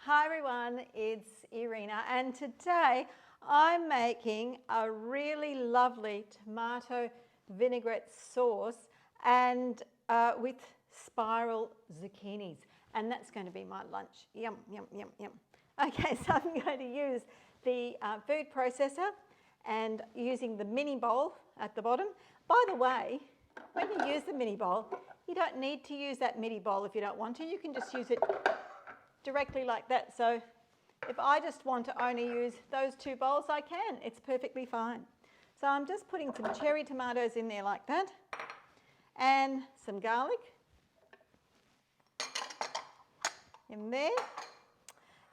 Hi everyone, it's Irena, and today I'm making a really lovely tomato vinaigrette sauce and with spiral zucchinis, and that's going to be my lunch. Yum, yum, yum, yum. Okay, so I'm going to use the food processor and using the mini bowl at the bottom. By the way, when you use the mini bowl, you don't need to use that mini bowl if you don't want to. You can just use it directly like that. So if I just want to only use those two bowls, I can. It's perfectly fine. So I'm just putting some cherry tomatoes in there like that, and some garlic in there,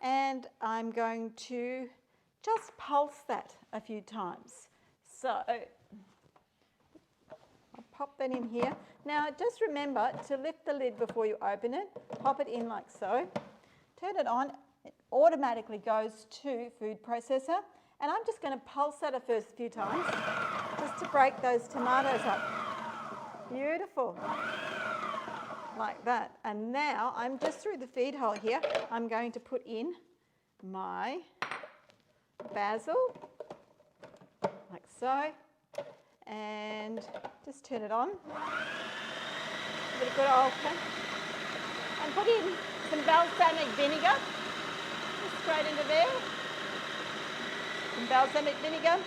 and I'm going to just pulse that a few times. So I'll pop that in here. Now just remember to lift the lid before you open it, pop it in like so. Turn it on, it automatically goes to food processor, and I'm just going to pulse that a first few times just to break those tomatoes up. Beautiful, like that. And now I'm just through the feed hole here, I'm going to put in my basil, like so, and just turn it on. Give it a good old turn, and put in some balsamic vinegar, just straight into there, some balsamic vinegar,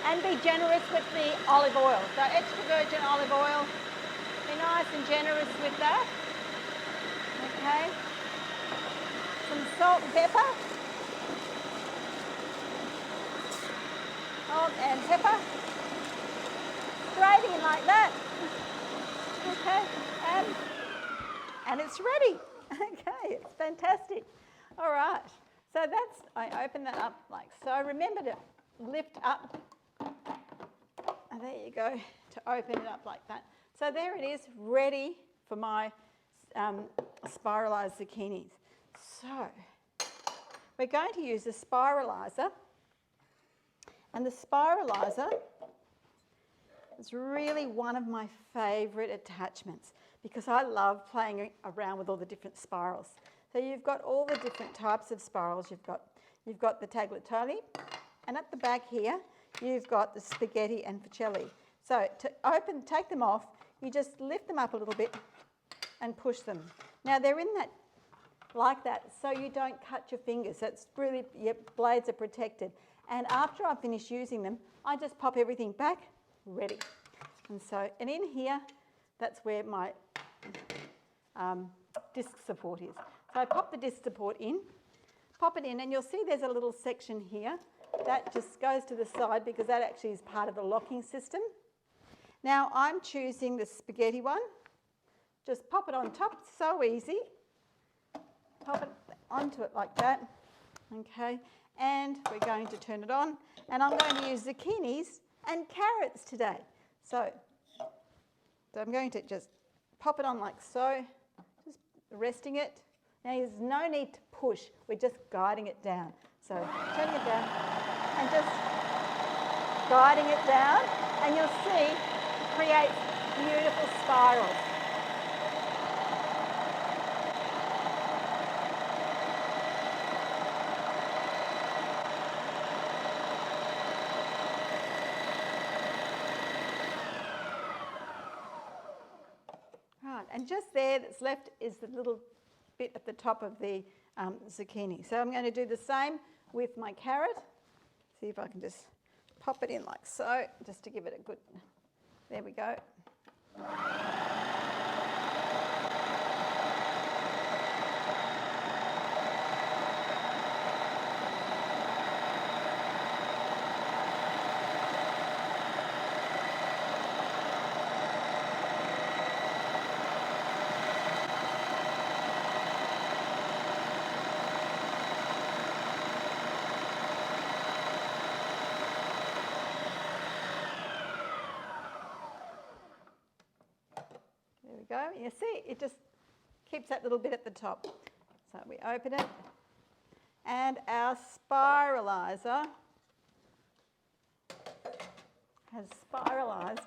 and be generous with the olive oil. So extra virgin olive oil, be nice and generous with that. Okay, some salt and pepper, salt and pepper, straight in like that. Okay, and it's ready. Okay, it's fantastic. All right, so that's, I open that up like so. Remember to lift up, and there you go, to open it up like that. So there it is, ready for my spiralised zucchinis. So we're going to use a spiralizer, and the spiralizer is really one of my favourite attachments because I love playing around with all the different spirals. So you've got all the different types of spirals. You've got the tagliatelle, and at the back here you've got the spaghetti and fusilli. So to take them off, you just lift them up a little bit and push them. Now they're in that like that so you don't cut your fingers. That's really, your blades are protected. And after I finish using them, I just pop everything back, ready. And so, and in here, that's where my disc support is. So I pop the disc support in, pop it in, and you'll see there's a little section here. That just goes to the side because that actually is part of the locking system. Now I'm choosing the spaghetti one. Just pop it on top, so easy. Pop it onto it like that, okay? And we're going to turn it on, and I'm going to use zucchinis and carrots today. So I'm going to just pop it on like so, just resting it. Now there's no need to push, we're just guiding it down. So turning it down and just guiding it down, and you'll see it creates beautiful spirals. And just there that's left is the little bit at the top of the zucchini. So I'm going to do the same with my carrot. See if I can just pop it in like so, just to give it a good, there we go. Go. You see, it just keeps that little bit at the top. So we open it, and our spiralizer has spiralised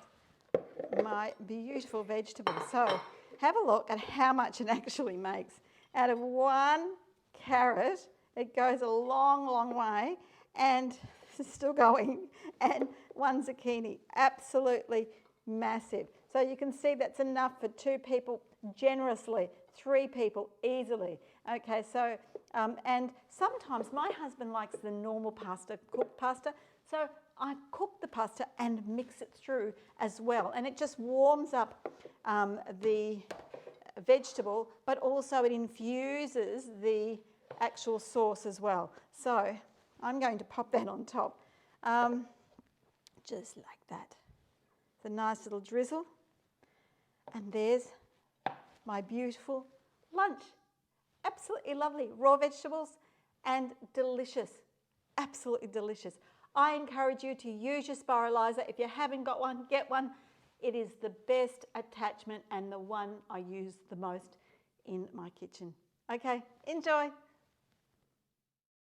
my beautiful vegetables. So have a look at how much it actually makes. Out of one carrot. It goes a long, long way, and it's still going. And 1 zucchini, absolutely massive. So you can see that's enough for 2 people generously, 3 people easily. Okay, so, and sometimes my husband likes the normal pasta, cooked pasta, so I cook the pasta and mix it through as well. And it just warms up the vegetable, but also it infuses the actual sauce as well. So I'm going to pop that on top, just like that. It's a nice little drizzle. And there's my beautiful lunch. Absolutely lovely. Raw vegetables and delicious. Absolutely delicious. I encourage you to use your spiralizer. If you haven't got one, get one. It is the best attachment and the one I use the most in my kitchen. Okay, enjoy.